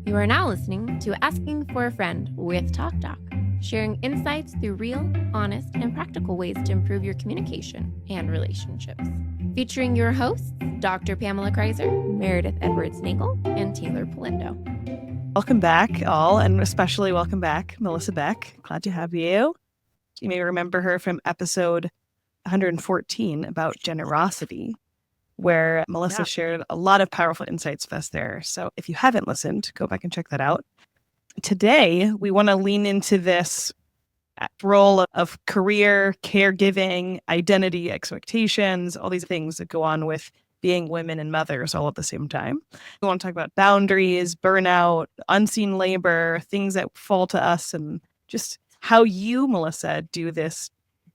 You are now listening to Asking for a Friend with TalkDoc, sharing insights through real, honest, and practical ways to improve your communication and relationships. Featuring your hosts, Dr. Pamela Kreiser, Meredith Edwards-Nagel, and Taylor Polindo. Welcome back, all, and especially welcome back, Melissa Beck. Glad to have you. You may remember her from episode 114 about generosity, where Melissa shared a lot of powerful insights with us there. So if you haven't listened, go back and check that out. Today, we want to lean into this role of career, caregiving, identity, expectations, all these things that go on with being women and mothers all at the same time. We want to talk about boundaries, burnout, unseen labor, things that fall to us, and just how you, Melissa, do this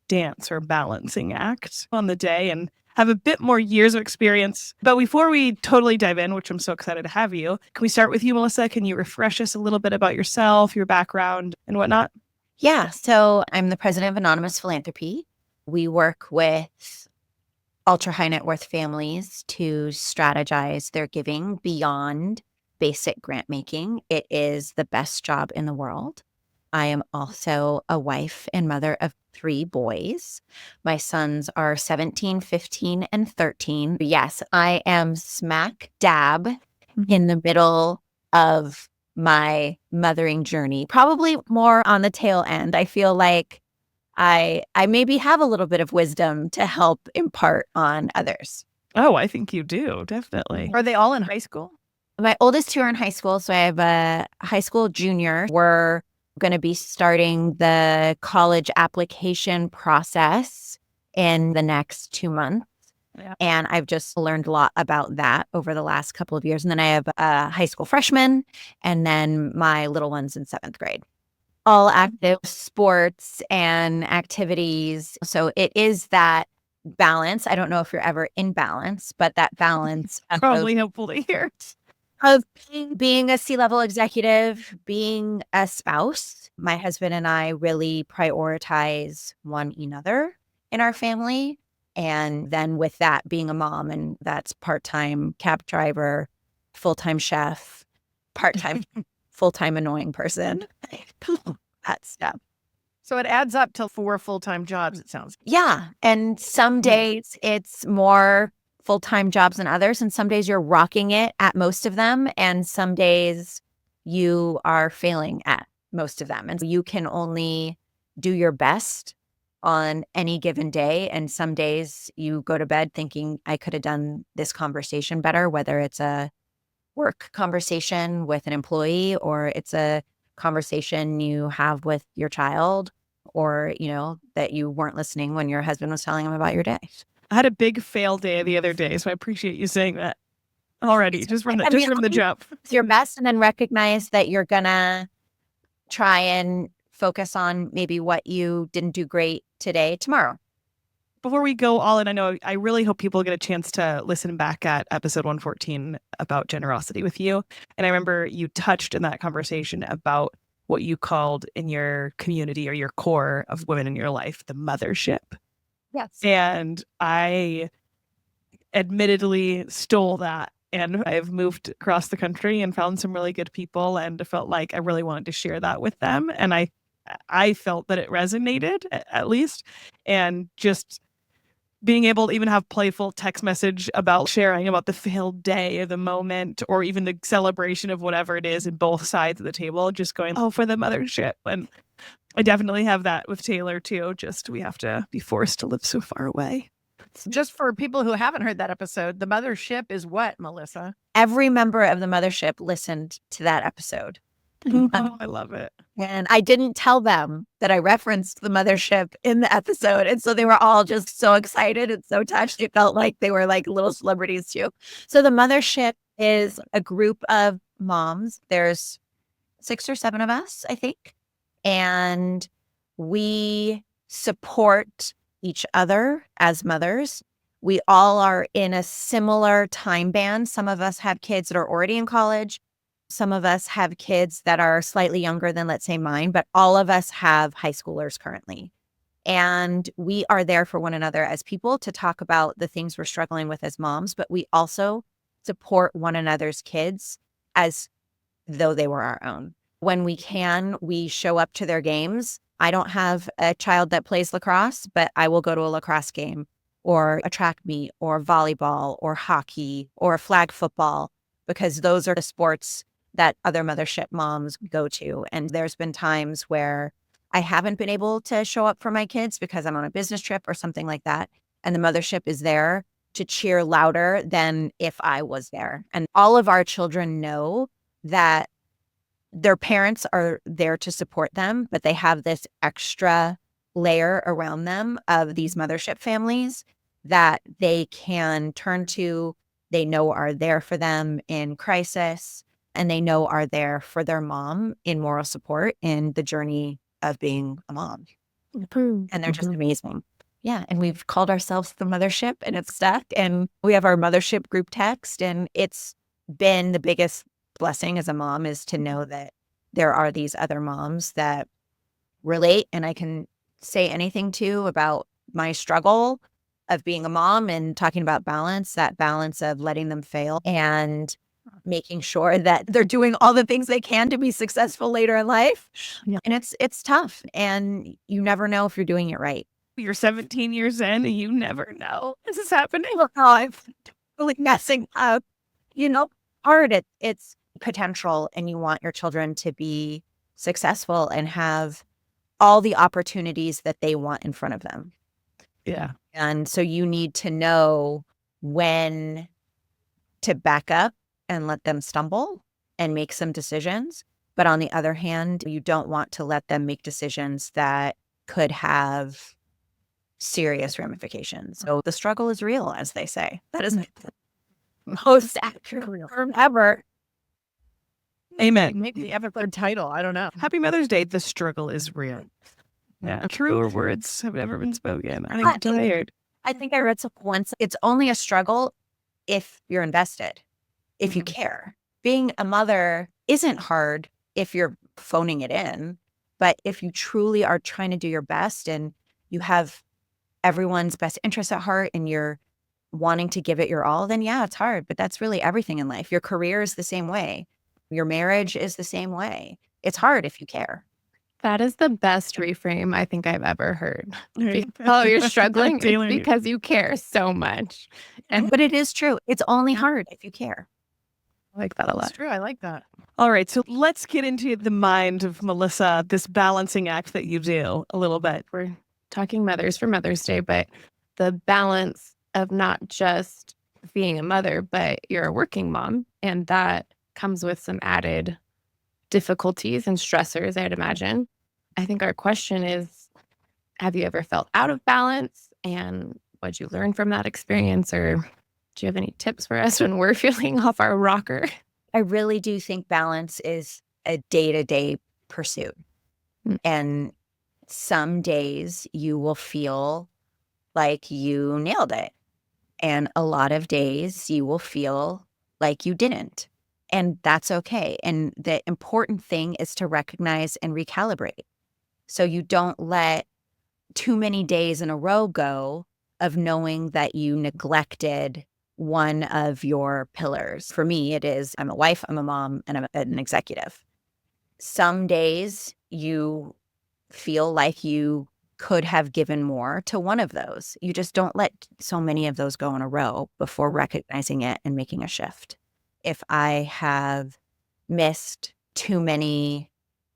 dance or balancing act on the day and have a bit more years of experience. But before we totally dive in, which I'm so excited to have you, can we start with you, Melissa? Can you refresh us a little bit about yourself, your background, and whatnot? Yeah, so I'm the president of Anonymous Philanthropy. We work with ultra high net worth families to strategize their giving beyond basic grant making. It is the best job in the world. I am also a wife and mother of 3 boys. My sons are 17, 15, and 13. Yes, I am smack dab in the middle of my mothering journey, probably more on the tail end. I feel like I maybe have a little bit of wisdom to help impart on others. Oh, I think you do, definitely. Are they all in high school? My oldest 2 are in high school, so I have a high school junior. We're going to be starting the college application process in the next 2 months. Yeah. And I've just learned a lot about that over the last couple of years. And then I have a high school freshman and then my little one's in 7th grade. All active sports and activities. So it is that balance. I don't know if you're ever in balance, but that balance Probably helpful to hear. of being a C-level executive, being a spouse. My husband and I really prioritize one another in our family. And then with that, being a mom, and that's part-time cab driver, full-time chef, part-time, full-time annoying person. That stuff. So it adds up to 4 full-time jobs, it sounds. Yeah. And some days it's more full-time jobs than others. And some days you're rocking it at most of them. And some days you are failing at most of them. And you can only do your best on any given day. And some days you go to bed thinking, I could have done this conversation better, whether it's a work conversation with an employee or it's a conversation you have with your child, or, you know, that you weren't listening when your husband was telling him about your day. I had a big fail day the other day, so I appreciate you saying that already. Just from the jump. It's your best, and then recognize that you're gonna try and focus on maybe what you didn't do great today, tomorrow. Before we go all in, I really hope people get a chance to listen back at episode 114 about generosity with you. And I remember you touched in that conversation about what you called in your community or your core of women in your life, the mothership. Yes. And I admittedly stole that. And I've moved across the country and found some really good people and felt like I really wanted to share that with them. And I felt that it resonated, at least. And just being able to even have playful text message about sharing about the failed day or the moment or even the celebration of whatever it is in both sides of the table, just going, oh, for the mothership. And I definitely have that with Taylor too. Just we have to be forced to live so far away. Just for people who haven't heard that episode, the mothership is what, Melissa? Every member of the mothership listened to that episode. Oh, I love it. And I didn't tell them that I referenced the mothership in the episode. And so they were all just so excited and so touched. It felt like they were like little celebrities too. So the mothership is a group of moms. There's 6 or 7 of us, I think. And we support each other as mothers. We all are in a similar time band. Some of us have kids that are already in college. Some of us have kids that are slightly younger than, let's say, mine, but all of us have high schoolers currently. And we are there for one another as people to talk about the things we're struggling with as moms, but we also support one another's kids as though they were our own. When we can, we show up to their games. I don't have a child that plays lacrosse, but I will go to a lacrosse game or a track meet or volleyball or hockey or flag football, because those are the sports that other Mothership moms go to. And there's been times where I haven't been able to show up for my kids because I'm on a business trip or something like that. And the Mothership is there to cheer louder than if I was there. And all of our children know that their parents are there to support them, but they have this extra layer around them of these Mothership families that they can turn to, they know are there for them in crisis, and they know are there for their mom in moral support in the journey of being a mom. And they're just amazing. Yeah. And we've called ourselves the Mothership, and it's stuck. And we have our Mothership group text. And it's been the biggest blessing as a mom is to know that there are these other moms that relate, and I can say anything to about my struggle of being a mom and talking about balance, that balance of letting them fail and making sure that they're doing all the things they can to be successful later in life. Yeah. And it's tough, and you never know if you're doing it right. You're 17 years in and you never know this is happening. Oh, I'm totally messing up. Hard. It's potential, and you want your children to be successful and have all the opportunities that they want in front of them. Yeah. And so you need to know when to back up and let them stumble and make some decisions. But on the other hand, you don't want to let them make decisions that could have serious ramifications. So the struggle is real, as they say. That is the most accurate term ever. Amen. Maybe the episode title. I don't know. Happy Mother's Day. The struggle is real. Yeah. Truer words have never been spoken. I'm tired. I think I read something once. It's only a struggle if you're invested, if you care. Being a mother isn't hard if you're phoning it in, but if you truly are trying to do your best and you have everyone's best interests at heart and you're wanting to give it your all, then yeah, it's hard. But that's really everything in life. Your career is the same way. Your marriage is the same way. It's hard if you care. That is the best reframe I think I've ever heard. Oh, you're struggling it's because you care so much. But it is true. It's only hard if you care. I like that a lot. That's true. I like that. All right. So let's get into the mind of Melissa, this balancing act that you do a little bit. We're talking mothers for Mother's Day, but the balance of not just being a mother, but you're a working mom. And that comes with some added difficulties and stressors, I'd imagine. I think our question is, have you ever felt out of balance? And what'd you learn from that experience? Or do you have any tips for us when we're feeling off our rocker? I really do think balance is a day-to-day pursuit. And some days you will feel like you nailed it. And a lot of days you will feel like you didn't. And that's okay. And the important thing is to recognize and recalibrate. So you don't let too many days in a row go of knowing that you neglected one of your pillars. For me, it is I'm a wife, I'm a mom, and I'm an executive. Some days you feel like you could have given more to one of those. You just don't let so many of those go in a row before recognizing it and making a shift. If I have missed too many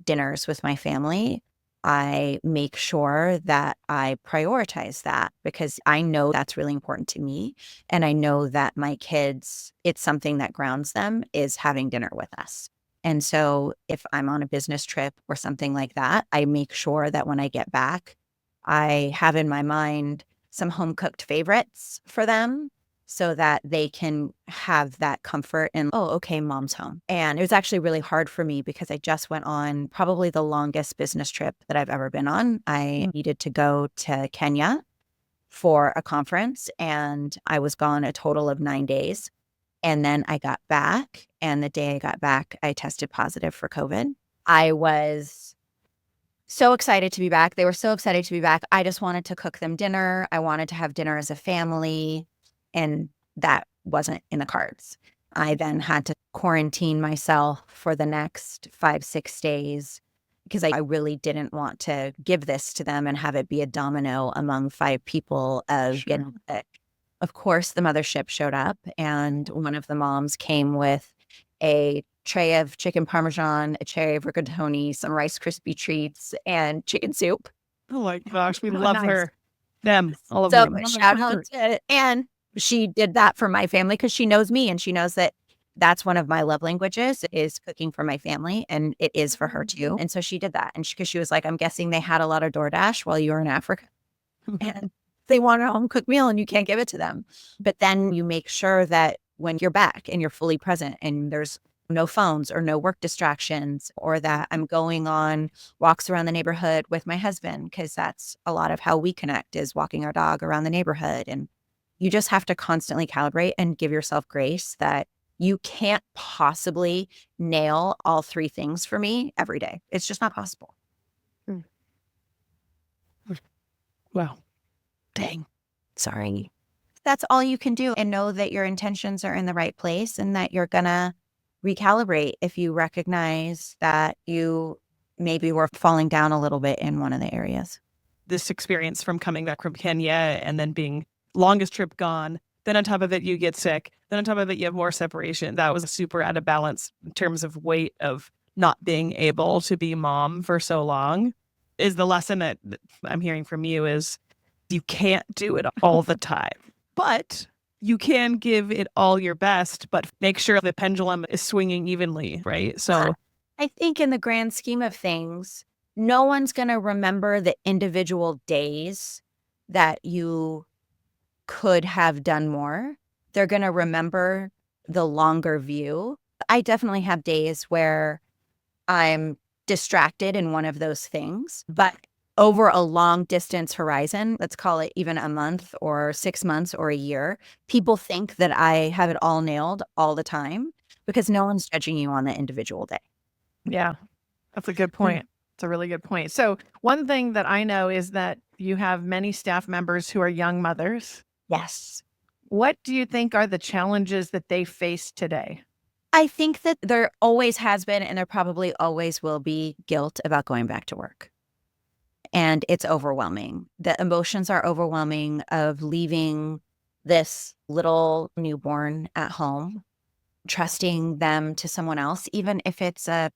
dinners with my family, I make sure that I prioritize that because I know that's really important to me. And I know that my kids, it's something that grounds them is having dinner with us. And so if I'm on a business trip or something like that, I make sure that when I get back, I have in my mind some home-cooked favorites for them so that they can have that comfort and, oh, okay, mom's home. And it was actually really hard for me because I just went on probably the longest business trip that I've ever been on. I needed to go to Kenya for a conference, and I was gone a total of 9 days. And then I got back, and the day I got back, I tested positive for COVID. I was so excited to be back. They were so excited to be back. I just wanted to cook them dinner. I wanted to have dinner as a family. And that wasn't in the cards. I then had to quarantine myself for the next 5, 6 days because I really didn't want to give this to them and have it be a domino among 5 people of getting sick. Of course, the mothership showed up, and one of the moms came with a tray of chicken parmesan, a tray of rigatoni, some Rice Krispie treats, and chicken soup. Oh my gosh, we Oh, love nice. her. Them, all of So them. shout out to, and she did that for my family because she knows me and she knows that that's one of my love languages is cooking for my family, and it is for her too. And so she did that, and because she was like, I'm guessing they had a lot of DoorDash while you were in Africa, and they want a home cooked meal and you can't give it to them. But then you make sure that when you're back and you're fully present and there's no phones or no work distractions, or that I'm going on walks around the neighborhood with my husband, because that's a lot of how we connect is walking our dog around the neighborhood. And you just have to constantly calibrate and give yourself grace that you can't possibly nail all 3 things for me every day. It's just not possible. Wow. Dang. Sorry. That's all you can do, and know that your intentions are in the right place and that you're going to recalibrate if you recognize that you maybe were falling down a little bit in one of the areas. This experience from coming back from Kenya and then being longest trip gone. Then on top of it, you get sick. Then on top of it, you have more separation. That was super out of balance in terms of weight of not being able to be mom for so long. Is the lesson that I'm hearing from you is you can't do it all the time, but you can give it all your best, but make sure the pendulum is swinging evenly, right? So I think in the grand scheme of things, no one's going to remember the individual days that you could have done more. They're going to remember the longer view. I definitely have days where I'm distracted in one of those things, but over a long distance horizon, let's call it even a month or 6 months or a year, people think that I have it all nailed all the time because no one's judging you on the individual day. Yeah, that's a good point. It's a really good point. So one thing that I know is that you have many staff members who are young mothers. Yes. What do you think are the challenges that they face today? I think that there always has been, and there probably always will be, guilt about going back to work. And it's overwhelming. The emotions are overwhelming of leaving this little newborn at home, trusting them to someone else, even if it's a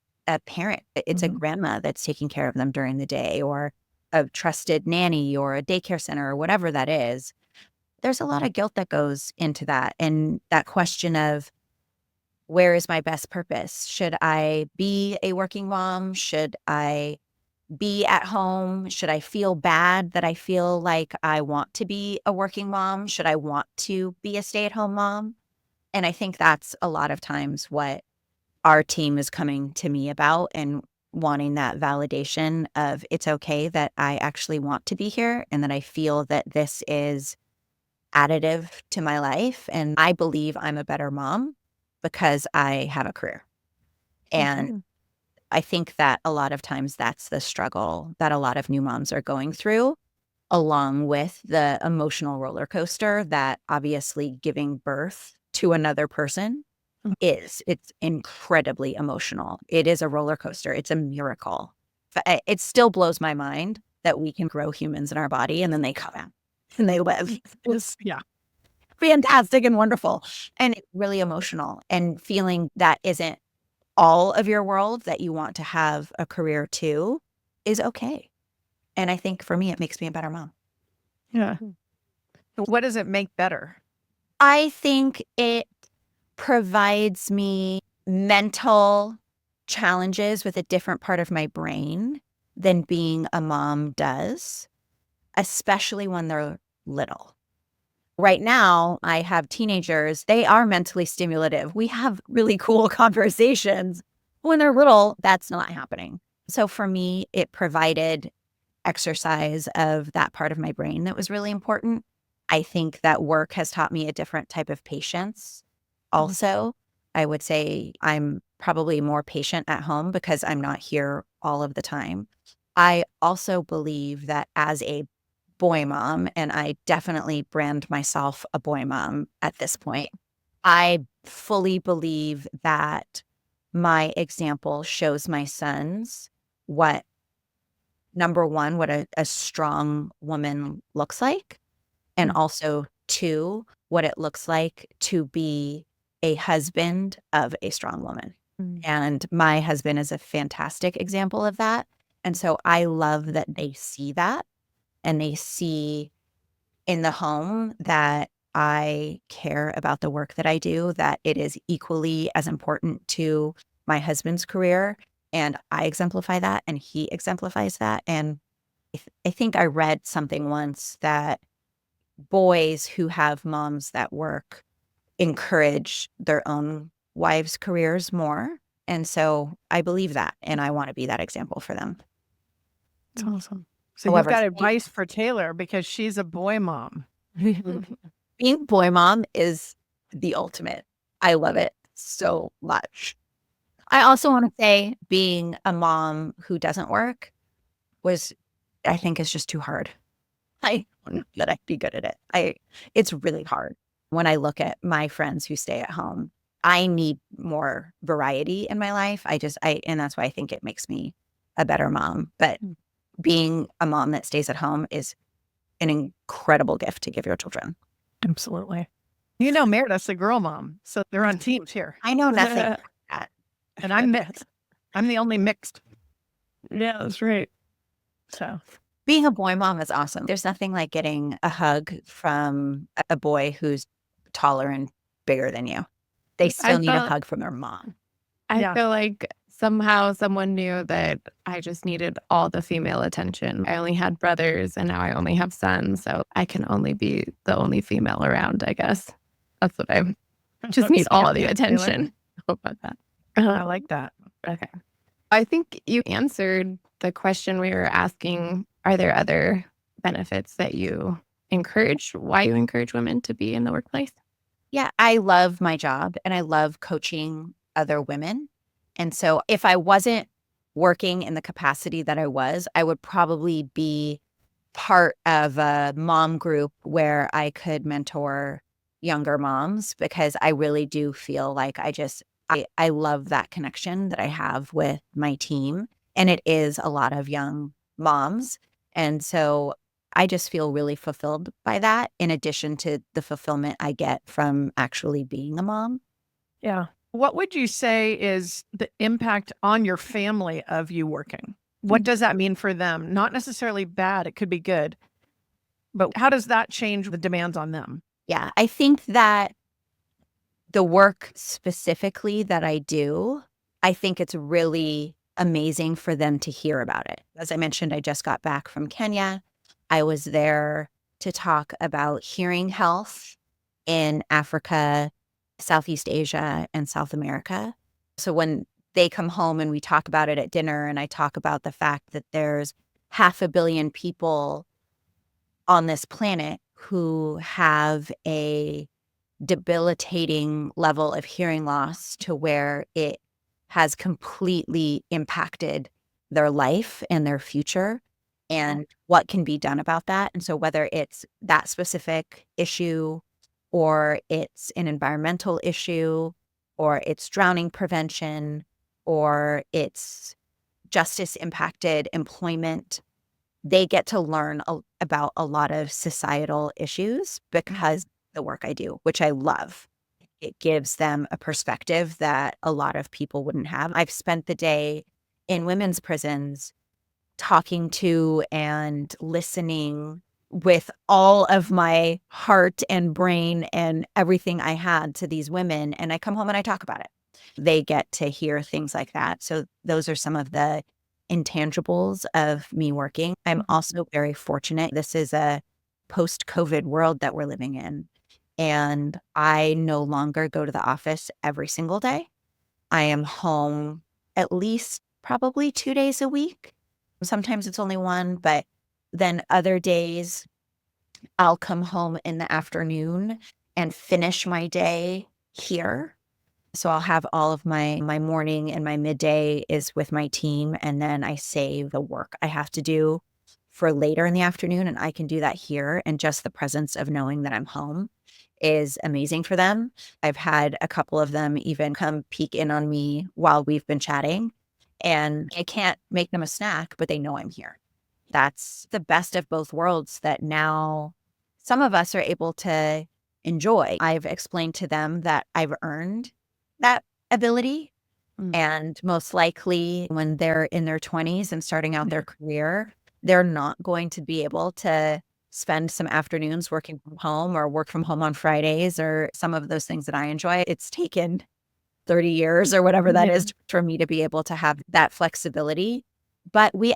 parent, it's a grandma that's taking care of them during the day, or a trusted nanny or a daycare center or whatever that is. There's a lot of guilt that goes into that. And that question of, where is my best purpose? Should I be a working mom? Should I be at home? Should I feel bad that I feel like I want to be a working mom? Should I want to be a stay-at-home mom? And I think that's a lot of times what our team is coming to me about, and wanting that validation of it's okay that I actually want to be here and that I feel that this is additive to my life. And I believe I'm a better mom because I have a career. And I think that a lot of times that's the struggle that a lot of new moms are going through, along with the emotional roller coaster that obviously giving birth to another person is. It's incredibly emotional. It is a roller coaster. It's a miracle. It still blows my mind that we can grow humans in our body and then they come out and they live. It's fantastic and wonderful. And it's really emotional, and feeling that isn't all of your world, that you want to have a career too, is okay. And I think for me, it makes me a better mom. yeah. What does it make better? I think it provides me mental challenges with a different part of my brain than being a mom does, especially when they're little. Right now, I have teenagers. They are mentally stimulative. We have really cool conversations. When they're little, that's not happening. So for me, it provided exercise of that part of my brain that was really important. I think that work has taught me a different type of patience. Also, I would say I'm probably more patient at home because I'm not here all of the time. I also believe that as a boy mom, and I definitely brand myself a boy mom at this point, I fully believe that my example shows my sons what, number one, what a strong woman looks like, and also two, what it looks like to be a husband of a strong woman. And my husband is a fantastic example of that. And so I love that they see that, and they see in the home that I care about the work that I do, that it is equally as important to my husband's career. And I exemplify that, and he exemplifies that. And I think I read something once that boys who have moms that work encourage their own wives' careers more. And so I believe that, and I want to be that example for them. That's awesome. So However, you've got advice for Taylor because she's a boy mom. being boy mom is the ultimate. I love it so much. I also want to say being a mom who doesn't work I think is just too hard. I don't know that I'd be good at it. It's really hard. When I look at my friends who stay at home, I need more variety in my life. And that's why I think it makes me a better mom. But being a mom that stays at home is an incredible gift to give your children. Absolutely. You know, Meredith's a girl mom, so they're on teams here. I know nothing about that. And I'm mixed. I'm the only mixed. Yeah, that's right. So Being a boy mom is awesome. There's nothing like getting a hug from a boy who's taller and bigger than you. They still need a hug from their mom. I feel like somehow someone knew that I just needed all the female attention. I only had brothers, and now I only have sons. So I can only be the only female around, I guess. That's what I just need all of the attention. How about that? I like that. Okay. I think you answered the question we were asking. Are there other benefits that you encourage, why you encourage women to be in the workplace? Yeah, I love my job, and I love coaching other women. And so if I wasn't working in the capacity that I was, I would probably be part of a mom group where I could mentor younger moms, because I really do feel like I love that connection that I have with my team. And it is a lot of young moms. And so I just feel really fulfilled by that, in addition to the fulfillment I get from actually being a mom. Yeah. What would you say is the impact on your family of you working? What does that mean for them? Not necessarily bad, it could be good. But how does that change the demands on them? Yeah, I think that the work specifically that I do, I think it's really amazing for them to hear about it. As I mentioned, I just got back from Kenya. I was there to talk about hearing health in Africa, Southeast Asia, and South America. So when they come home and we talk about it at dinner, and I talk about the fact that there's 500 million people on this planet who have a debilitating level of hearing loss to where it has completely impacted their life and their future, and what can be done about that. And so whether it's that specific issue, or it's an environmental issue, or it's drowning prevention, or it's justice impacted employment, they get to learn about a lot of societal issues because the work I do, which I love. It gives them a perspective that a lot of people wouldn't have. I've spent the day in women's prisons talking to and listening with all of my heart and brain and everything I had to these women. And I come home and I talk about it. They get to hear things like that. So those are some of the intangibles of me working. I'm also very fortunate. This is a post-COVID world that we're living in. And I no longer go to the office every single day. I am home at least probably 2 days a week. Sometimes it's only one, but then other days I'll come home in the afternoon and finish my day here. So I'll have all of my morning and my midday is with my team, and then I save the work I have to do for later in the afternoon, and I can do that here. And just the presence of knowing that I'm home is amazing for them. I've had a couple of them even come peek in on me while we've been chatting, and I can't make them a snack, but they know I'm here. That's the best of both worlds that now some of us are able to enjoy. I've explained to them that I've earned that ability. And most likely when they're in their 20s and starting out their career, they're not going to be able to spend some afternoons working from home or work from home on Fridays or some of those things that I enjoy. It's taken 30 years or whatever that is for me to be able to have that flexibility. But we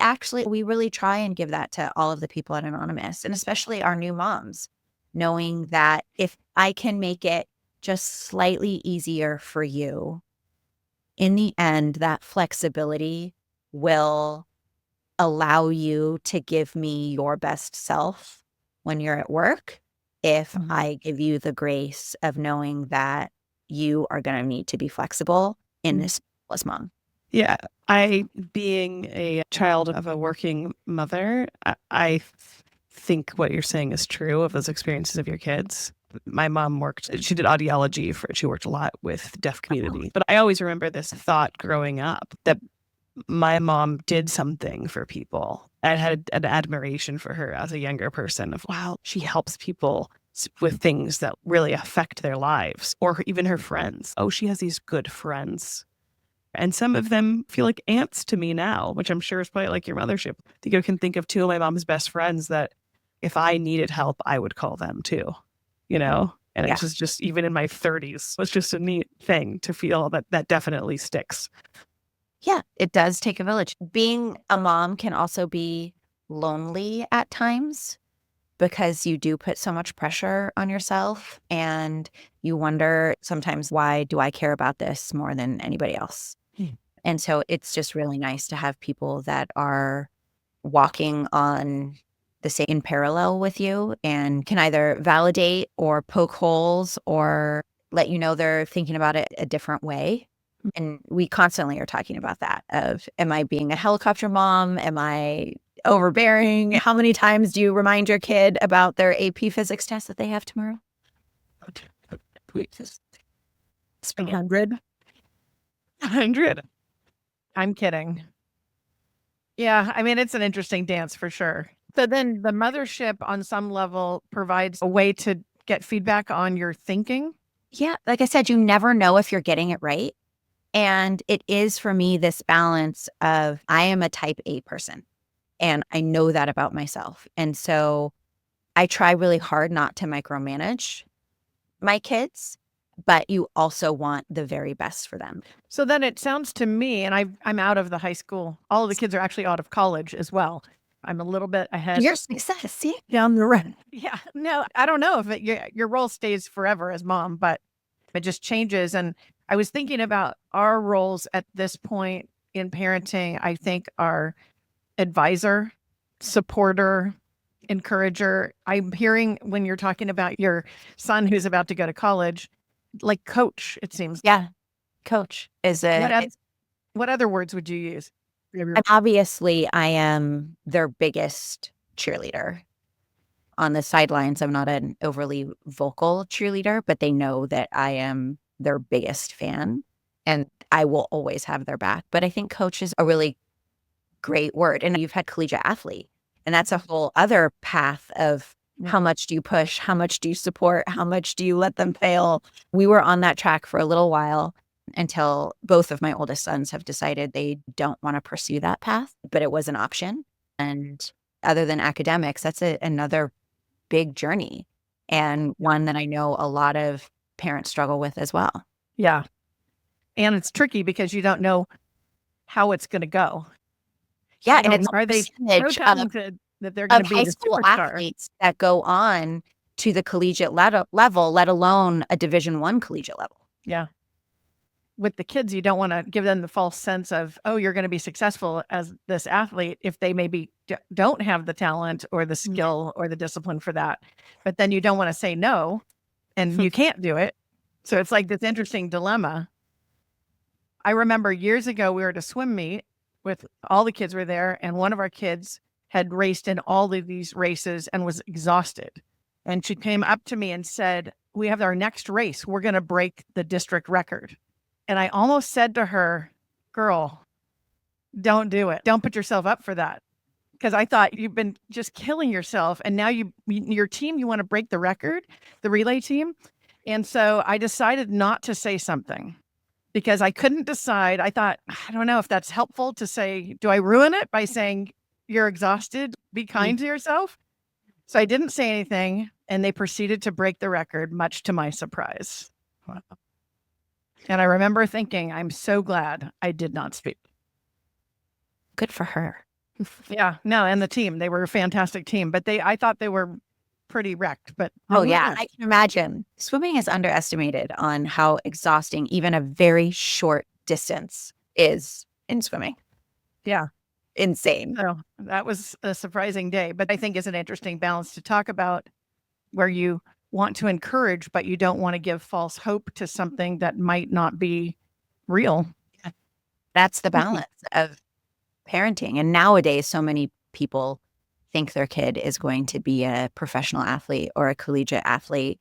really try and give that to all of the people at Anonymous, and especially our new moms, knowing that if I can make it just slightly easier for you, in the end, that flexibility will allow you to give me your best self when you're at work if I give you the grace of knowing that you are going to need to be flexible in this as mom. Yeah. Being a child of a working mother, I think what you're saying is true of those experiences of your kids. My mom she did audiology she worked a lot with the deaf community. But I always remember this thought growing up that my mom did something for people. I had an admiration for her as a younger person of, wow, she helps people with things that really affect their lives, or even her friends. Oh, she has these good friends. And some of them feel like aunts to me now, which I'm sure is probably like your mothership. I think I can think of two of my mom's best friends that if I needed help, I would call them too, And it was just, even in my 30s, was just a neat thing to feel that definitely sticks. Yeah, it does take a village. Being a mom can also be lonely at times because you do put so much pressure on yourself, and you wonder sometimes, why do I care about this more than anybody else? And so it's just really nice to have people that are walking on the same parallel with you and can either validate or poke holes or let you know they're thinking about it a different way. And we constantly are talking about that of, am I being a helicopter mom? Am I overbearing? How many times do you remind your kid about their AP physics test that they have tomorrow? 100. 100. I'm kidding. Yeah, I mean, it's an interesting dance for sure. So then the mothership on some level provides a way to get feedback on your thinking. Yeah, like I said, you never know if you're getting it right. And it is for me this balance of, I am a type A person and I know that about myself. And so I try really hard not to micromanage my kids, but you also want the very best for them. So then it sounds to me, and I'm out of the high school. All of the kids are actually out of college as well. I'm a little bit ahead. Your success, see, down the road. Yeah, no, I don't know if your role stays forever as mom, but it just changes. And I was thinking about our roles at this point in parenting. I think our advisor, supporter, encourager. I'm hearing when you're talking about your son who's about to go to college, like coach, it seems. Yeah. Coach is What other words would you use? Obviously, I am their biggest cheerleader. On the sidelines, I'm not an overly vocal cheerleader, but they know that I am their biggest fan and I will always have their back. But I think coach is a really great word. And you've had collegiate athlete, and that's a whole other path of how much do you push? How much do you support? How much do you let them fail? We were on that track for a little while until both of my oldest sons have decided they don't want to pursue that path, but it was an option. And other than academics, that's another big journey, and one that I know a lot of parents struggle with as well. Yeah. And it's tricky because you don't know how it's going to go. Yeah. And it's are they so talented that they're going to be high the school superstar? athletes that go on to the collegiate level, let alone a Division I collegiate level. Yeah. With the kids, you don't want to give them the false sense of, oh, you're going to be successful as this athlete if they maybe don't have the talent or the skill or the discipline for that. But then you don't want to say no, and you can't do it. So it's like this interesting dilemma. I remember years ago, we were at a swim meet with all the kids were there, and one of our kids had raced in all of these races and was exhausted. And she came up to me and said, we have our next race. We're going to break the district record. And I almost said to her, girl, don't do it. Don't put yourself up for that. Because I thought you've been just killing yourself. And now your team, you want to break the record, the relay team. And so I decided not to say something because I couldn't decide. I thought, I don't know if that's helpful to say, do I ruin it by saying you're exhausted? Be kind to yourself. So I didn't say anything. And they proceeded to break the record, much to my surprise. Wow. And I remember thinking, I'm so glad I did not speak. Good for her. Yeah, no, and the team, they were a fantastic team, but I thought they were pretty wrecked, but. Oh yeah, I can imagine. Swimming is underestimated on how exhausting even a very short distance is in swimming. Yeah. Insane. So that was a surprising day, but I think it's an interesting balance to talk about where you want to encourage, but you don't want to give false hope to something that might not be real. That's the balance of parenting. And nowadays, so many people think their kid is going to be a professional athlete or a collegiate athlete.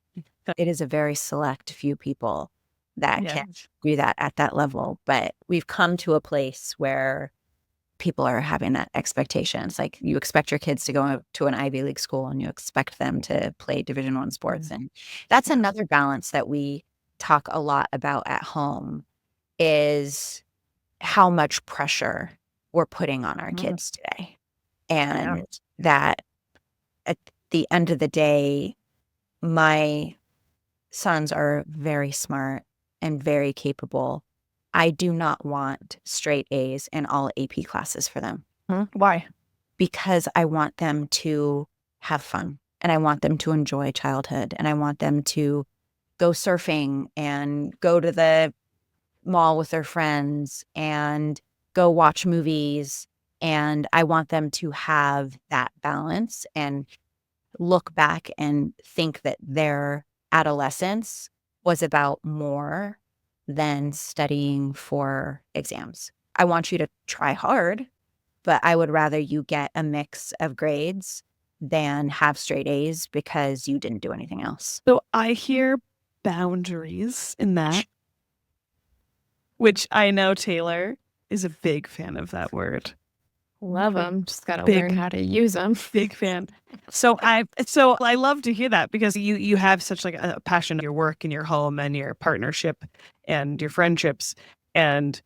It is a very select few people that can do that at that level. But we've come to a place where people are having that expectation. It's like you expect your kids to go to an Ivy League school and you expect them to play Division I sports. And that's another balance that we talk a lot about at home is how much pressure we're putting on our kids today. And that at the end of the day, my sons are very smart and very capable. I do not want straight A's in all AP classes for them. Why? Because I want them to have fun and I want them to enjoy childhood and I want them to go surfing and go to the mall with their friends and go watch movies. And I want them to have that balance and look back and think that their adolescence was about more than studying for exams. I want you to try hard, but I would rather you get a mix of grades than have straight A's because you didn't do anything else. So I hear boundaries in that, which I know Taylor is a big fan of that word. Love them. Just got to Big- learn how to use them. Big fan. So I love to hear that because you have such like a passion for your work and your home and your partnership and your friendships. And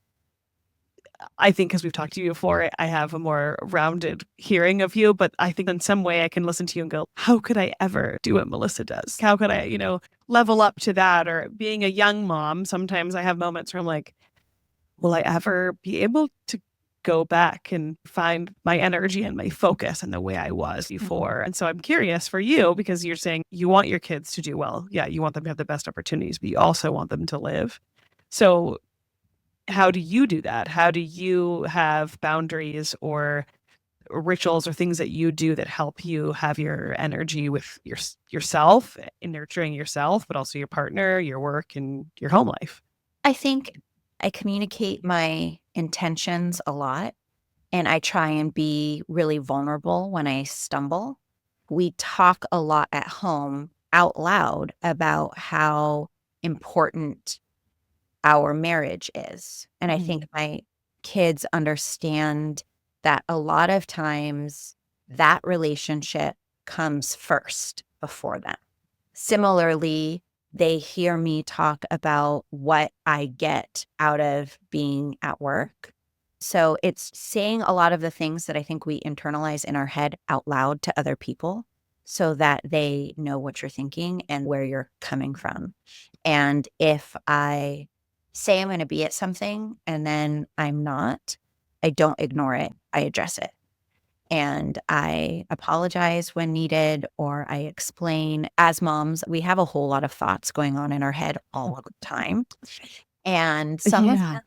I think because we've talked to you before, I have a more rounded hearing of you. But I think in some way I can listen to you and go, how could I ever do what Melissa does? How could I, level up to that? Or being a young mom, sometimes I have moments where I'm like, will I ever be able to go back and find my energy and my focus and the way I was before? And so I'm curious for you because you're saying you want your kids to do well. Yeah, you want them to have the best opportunities, but you also want them to live. So how do you do that? How do you have boundaries or rituals or things that you do that help you have your energy with yourself and nurturing yourself, but also your partner, your work, and your home life? I think I communicate my intentions a lot and I try and be really vulnerable when I stumble. We talk a lot at home out loud about how important our marriage is. And I think my kids understand that a lot of times that relationship comes first before them. Similarly, they hear me talk about what I get out of being at work. So it's saying a lot of the things that I think we internalize in our head out loud to other people so that they know what you're thinking and where you're coming from. And if I say I'm going to be at something and then I'm not, I don't ignore it. I address it. And I apologize when needed, or I explain. As moms, we have a whole lot of thoughts going on in our head all the time. And some of them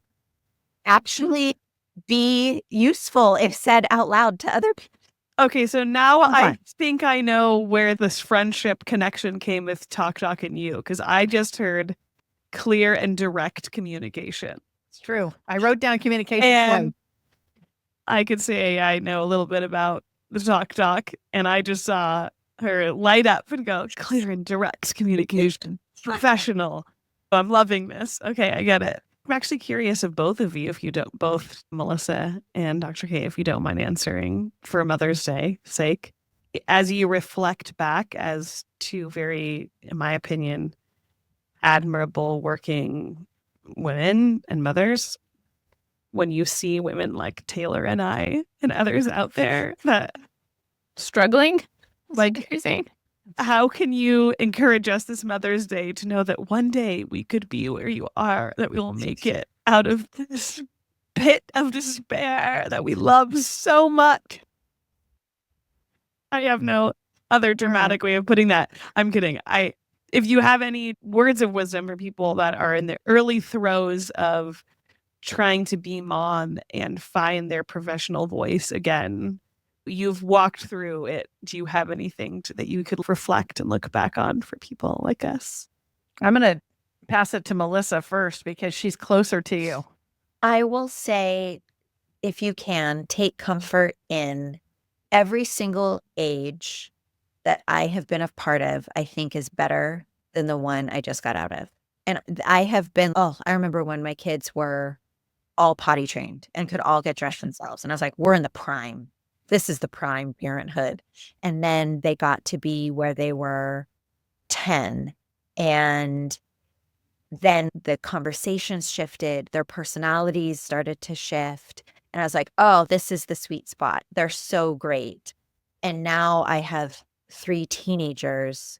actually be useful if said out loud to other people. Okay, so now I think I know where this friendship connection came with TalkDoc and you, because I just heard clear and direct communication. It's true. I wrote down communication. And I could say I know a little bit about the TalkDoc, and I just saw her light up and go, clear and direct communication. professional. I'm loving this. Okay, I get it. I'm actually curious of both of you, if you don't, both Melissa and Dr. K, if you don't mind answering for Mother's Day sake, as you reflect back as two very, in my opinion, admirable working women and mothers, when you see women like Taylor and I and others out there that Struggling? like, You're saying? how can you encourage us this Mother's Day to know that one day we could be where you are, that we will make it out of this pit of despair that we love so much? I have no other dramatic way of putting that. I'm kidding. If you have any words of wisdom for people that are in the early throes of trying to be mom and find their professional voice again, you've walked through it. Do you have anything that you could reflect and look back on for people like us? I'm going to pass it to Melissa first because she's closer to you. I will say, if you can, take comfort in every single age that I have been a part of, I think is better than the one I just got out of. And I have been, I remember when my kids were all potty trained and could all get dressed themselves. And I was like, we're in the prime. This is the prime parenthood. And then they got to be where they were 10. And then the conversations shifted, their personalities started to shift. And I was like, oh, this is the sweet spot. They're so great. And now I have 3 teenagers,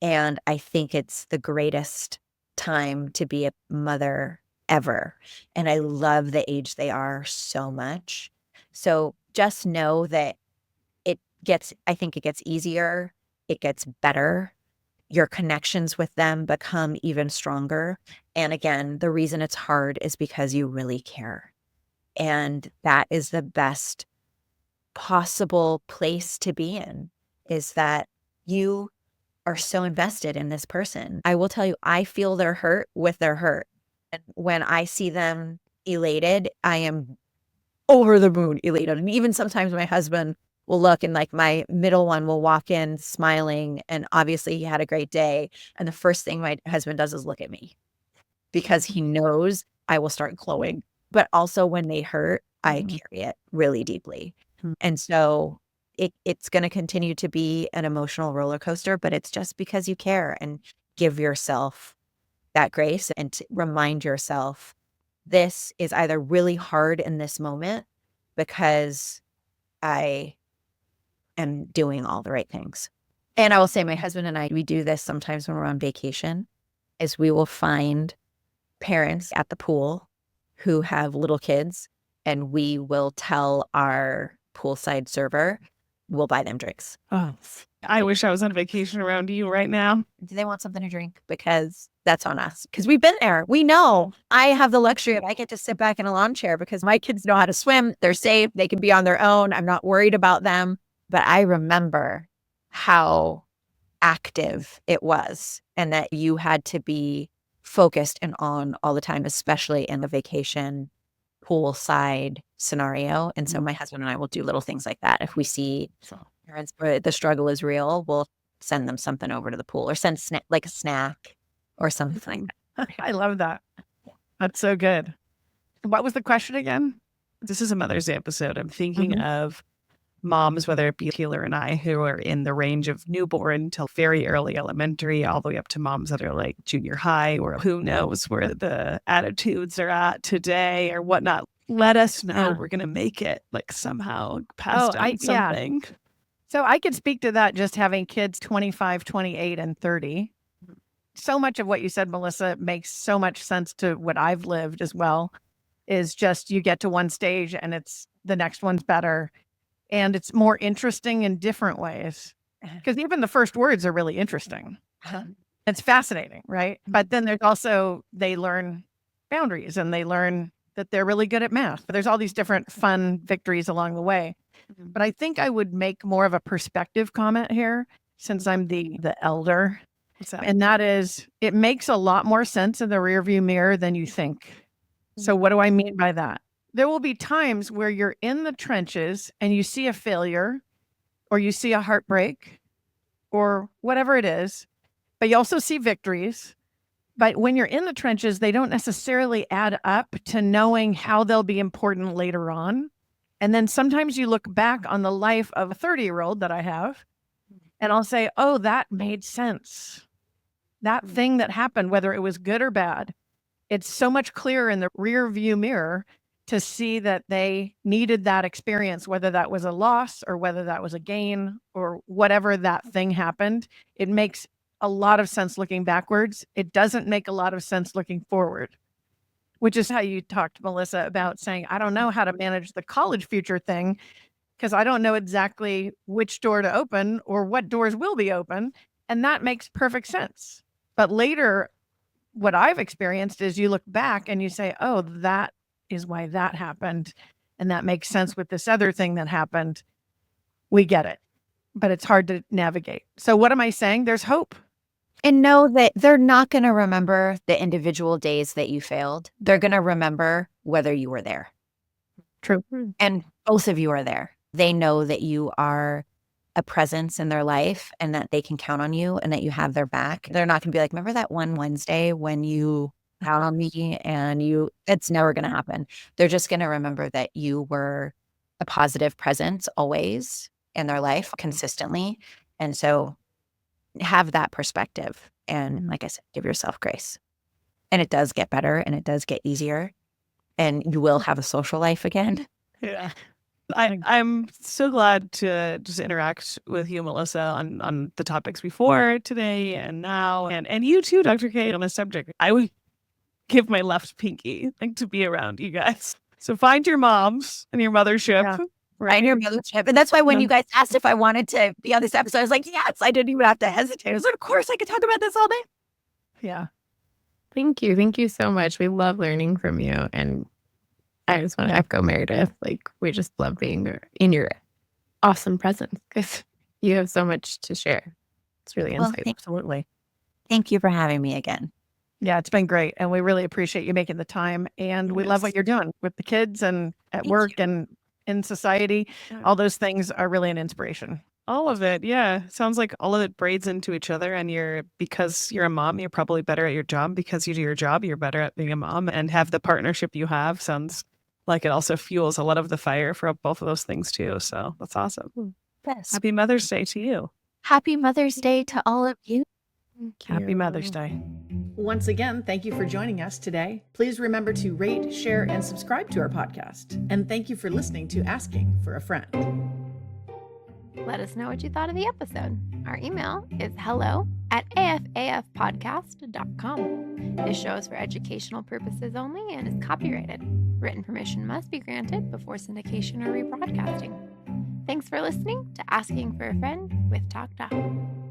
and I think it's the greatest time to be a mother ever. And I love the age they are so much. So just know that I think it gets easier. It gets better. Your connections with them become even stronger. And again, the reason it's hard is because you really care. And that is the best possible place to be in, is that you are so invested in this person. I will tell you, I feel their hurt with their hurt. And when I see them elated, I am over the moon elated. And even sometimes my husband will look, and like my middle one will walk in smiling, and obviously he had a great day. And the first thing my husband does is look at me, because he knows I will start glowing. But also when they hurt, I carry it really deeply. And so it's going to continue to be an emotional roller coaster, but it's just because you care, and give yourself that grace and to remind yourself this is either really hard in this moment because I am doing all the right things. And I will say my husband and I, we do this sometimes when we're on vacation, is we will find parents at the pool who have little kids, and we will tell our poolside server, we'll buy them drinks. Oh, I wish I was on vacation around you right now. Do they want something to drink? Because that's on us. Because we've been there. We know. I have the luxury of I get to sit back in a lawn chair because my kids know how to swim. They're safe. They can be on their own. I'm not worried about them. But I remember how active it was, and that you had to be focused and on all the time, especially in the vacation poolside scenario. And so my husband and I will do little things like that. If we see parents where the struggle is real, we'll send them something over to the pool, or send like a snack or something like that. I love that. That's so good. What was the question again? This is a Mother's Day episode. I'm thinking of moms, whether it be Taylor and I, who are in the range of newborn till very early elementary, all the way up to moms that are like junior high, or who knows where the attitudes are at today or whatnot. Let us know. We're going to make it, like, somehow past something. So I could speak to that, just having kids 25, 28, and 30. So much of what you said, Melissa, makes so much sense to what I've lived as well, is just you get to one stage and it's the next one's better. And it's more interesting in different ways, because even the first words are really interesting. It's fascinating, right? But then there's also, they learn boundaries, and they learn that they're really good at math. But there's all these different fun victories along the way. But I think I would make more of a perspective comment here, since I'm the elder. What's that? And that is, it makes a lot more sense in the rearview mirror than you think. So what do I mean by that? There will be times where you're in the trenches and you see a failure, or you see a heartbreak, or whatever it is, but you also see victories. But when you're in the trenches, they don't necessarily add up to knowing how they'll be important later on. And then sometimes you look back on the life of a 30-year-old that I have, and I'll say, oh, that made sense. That thing that happened, whether it was good or bad, it's so much clearer in the rear view mirror to see that they needed that experience, whether that was a loss or whether that was a gain or whatever that thing happened. It makes a lot of sense looking backwards. It doesn't make a lot of sense looking forward, which is how you talked, Melissa, about saying, I don't know how to manage the college future thing because I don't know exactly which door to open or what doors will be open. And that makes perfect sense. But later, what I've experienced is you look back and you say, oh, that is why that happened. And that makes sense with this other thing that happened. We get it, but it's hard to navigate. So what am I saying? There's hope. And know that they're not going to remember the individual days that you failed. They're going to remember whether you were there. True. And both of you are there. They know that you are a presence in their life and that they can count on you and that you have their back. They're not going to be like, remember that one Wednesday when you count on me and it's never going to happen. They're just going to remember that you were a positive presence always in their life consistently. And so have that perspective. And like I said, give yourself grace. And it does get better and it does get easier. And you will have a social life again. Yeah. I'm so glad to just interact with you, Melissa, on the topics before today and now. And you too, Dr. K, on this subject. I would give my left pinky to be around you guys. So find your moms and your mothership. Yeah. Right, your mothership. And that's why when you guys asked if I wanted to be on this episode, I was like, yes, I didn't even have to hesitate. I was like, of course I could talk about this all day. Yeah. Thank you. Thank you so much. We love learning from you. And I just want to echo Meredith. We just love being in your awesome presence because you have so much to share. It's really insightful. Absolutely. Thank you for having me again. Yeah, it's been great. And we really appreciate you making the time. And we love what you're doing with the kids and at work and in society. All those things are really an inspiration. All of it. Yeah. Sounds like all of it braids into each other. And because you're a mom, you're probably better at your job. Because you do your job, you're better at being a mom. And have the partnership you have sounds like it also fuels a lot of the fire for both of those things too. So that's awesome. Yes. Happy Mother's Day to you. Happy Mother's Day to all of you. Happy Mother's Day. Once again, thank you for joining us today. Please remember to rate, share, and subscribe to our podcast. And thank you for listening to Asking for a Friend. Let us know what you thought of the episode. Our email is hello@afafpodcast.com. This show is for educational purposes only and is copyrighted. Written permission must be granted before syndication or rebroadcasting. Thanks for listening to Asking for a Friend with TalkDoc.